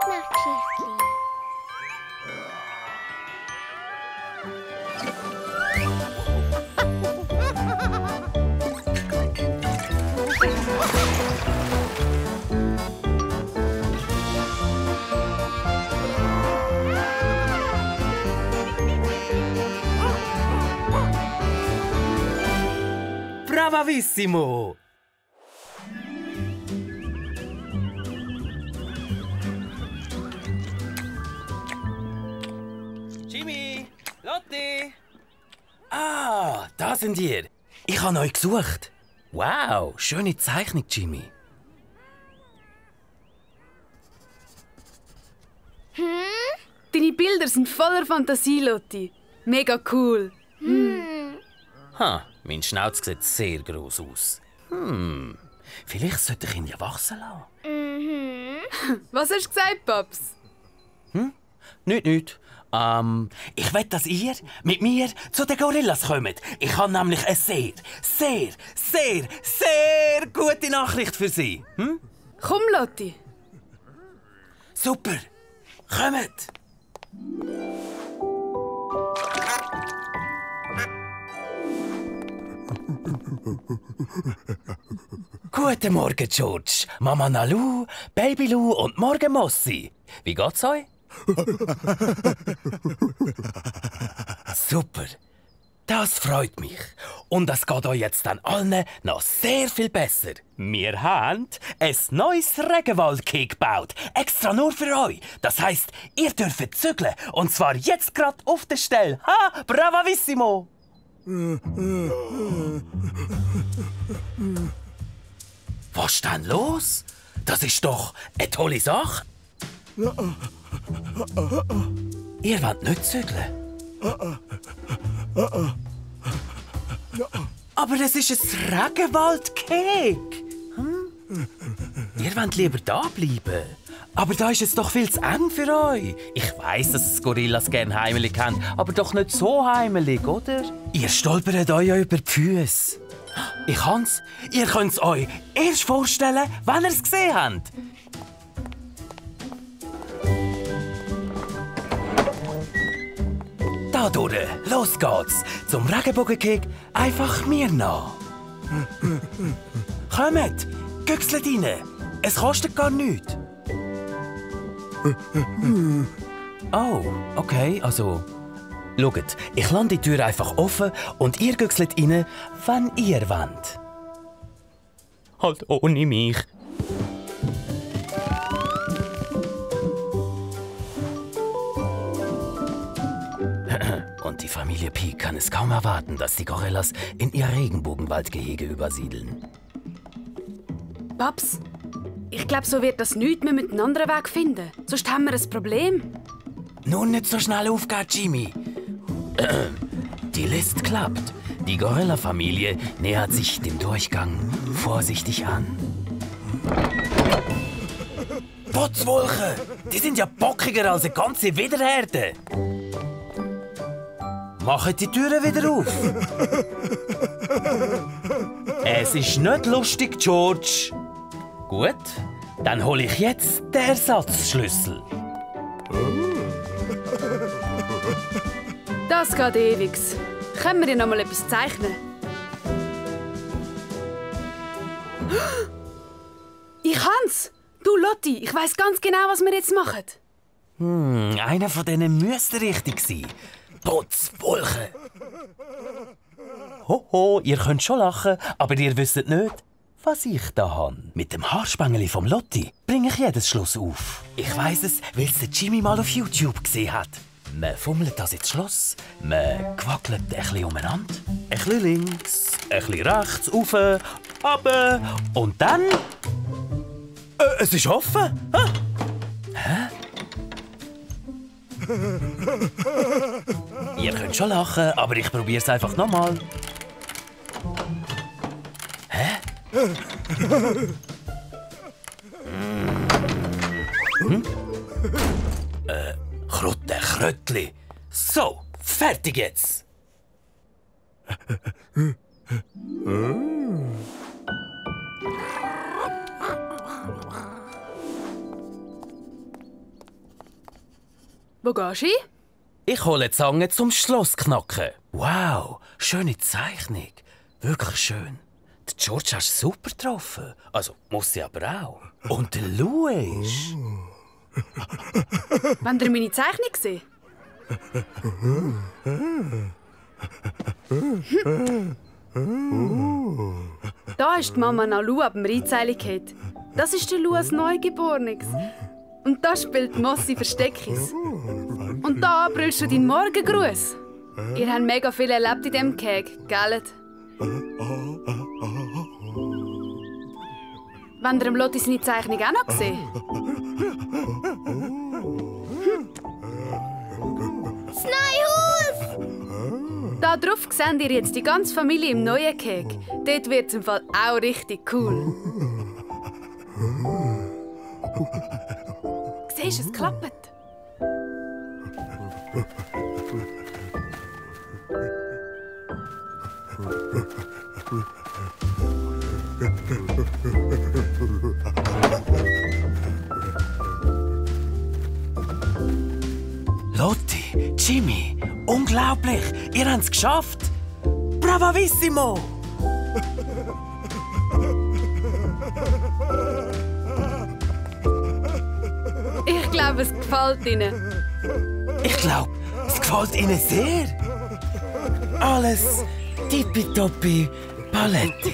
Zeichengeschichtli. Bravissimo! Jimmy! Lotti! Ah, da sind ihr. Ich habe euch gesucht. Wow, schöne Zeichnung, Jimmy. Deine Bilder sind voller Fantasie, Lotti. Mega cool. Ha, mein Schnauz sieht sehr gross aus. Vielleicht sollte ich ihn ja wachsen lassen. Was hast du gesagt, Paps? Nicht. Ich will, dass ihr mit mir zu den Gorillas kommt. Ich habe nämlich eine sehr gute Nachricht für Sie. Komm, Lotti. Super. Kommt. Guten Morgen, George. Mama Nalu, Baby Lu und Morgen Mossi. Wie geht's euch? Super. Das freut mich. Und es geht euch jetzt dann allen noch sehr viel besser. Wir haben ein neues Regenwald-Cake gebaut. Extra nur für euch. Das heisst, ihr dürft zügeln. Und zwar jetzt gerade auf der Stelle. Ha! Bravissimo! Was ist denn los? Das ist doch eine tolle Sache. Ihr wollt nicht zügeln? Aber es ist ein Regenwald-Cake. Ihr wollt lieber da bleiben. Aber da ist es doch viel zu eng für euch. Ich weiss, dass es Gorillas gerne heimelig haben, aber doch nicht so heimelig, oder? Ihr stolpert euch ja über die Füße. Ich kann's. Ihr könnt's euch erst vorstellen, wenn ihr es gesehen habt. Dadurch, los geht's. Zum Regenbogencake einfach mir nach. Kommt, güchselt rein. Es kostet gar nichts. Oh, okay, also... Schaut, ich lasse die Tür einfach offen und ihr güchselt rein, wenn ihr wollt. Halt ohne mich. Und die Familie Pi kann es kaum erwarten, dass die Gorillas in ihr Regenbogenwaldgehege übersiedeln. Paps, ich glaube, so wird das nichts. Wir müssen einen anderen Weg finden. Sonst haben wir ein Problem. Nun nicht so schnell aufgehen, Jimmy. Die List klappt. Die Gorilla-Familie nähert sich dem Durchgang vorsichtig an. Potzwolke! Die sind ja bockiger als eine ganze Widerherde. Macht die Türen wieder auf. Es ist nicht lustig, George. Gut, dann hole ich jetzt den Ersatzschlüssel. Das geht ewig. Können wir dir noch mal etwas zeichnen? Ich kann's! Du, Lotti, ich weiss ganz genau, was wir jetzt machen. Einer von denen müsste richtig sein. Potzwolke! Hoho, ihr könnt schon lachen, aber ihr wisst nicht, was ich da habe. Mit dem Haarspengeli vom Lotti bringe ich jedes Schloss auf. Ich weiss es, weil es der Jimmy mal auf YouTube gesehen hat. Man fummelt das ins Schloss, man quackelt ein bisschen umeinander, ein bisschen links, ein bisschen rechts, rauf, runter und dann... es ist offen! Hä? Ihr könnt schon lachen, aber ich probiere es einfach nochmal. Hä? Krutte, Kröttli. So, fertig jetzt. Wo gehst du hin? Ich hole die Zange zum Schloss knacken. Wow, schöne Zeichnung. Wirklich schön. Die George hast du super getroffen. Also, muss sie aber auch. Und der Louis. Wollt ihr meine Zeichnung sehen? Da ist die Mama Nalu ab dem Reitseil gefallen. Das ist der Lou als Neugeborenes. Und da spielt Mossi Versteckis. Und da brüllst du deinen Morgengruß. Ihr habt mega viel erlebt in diesem Käg, gell? Wollt ihr dem Lotti seine Zeichnung auch noch sehen? Sneihaus! Da drauf seht ihr jetzt die ganze Familie im neuen Käg. Dort wird es im Fall auch richtig cool. Siehst du, es klappt. Lotti, Jimmy, unglaublich! Ihr habt es geschafft! Bravissimo! Ich glaube, es gefällt Ihnen. Ich glaube, es gefällt Ihnen sehr. Alles tippitoppi Paletti.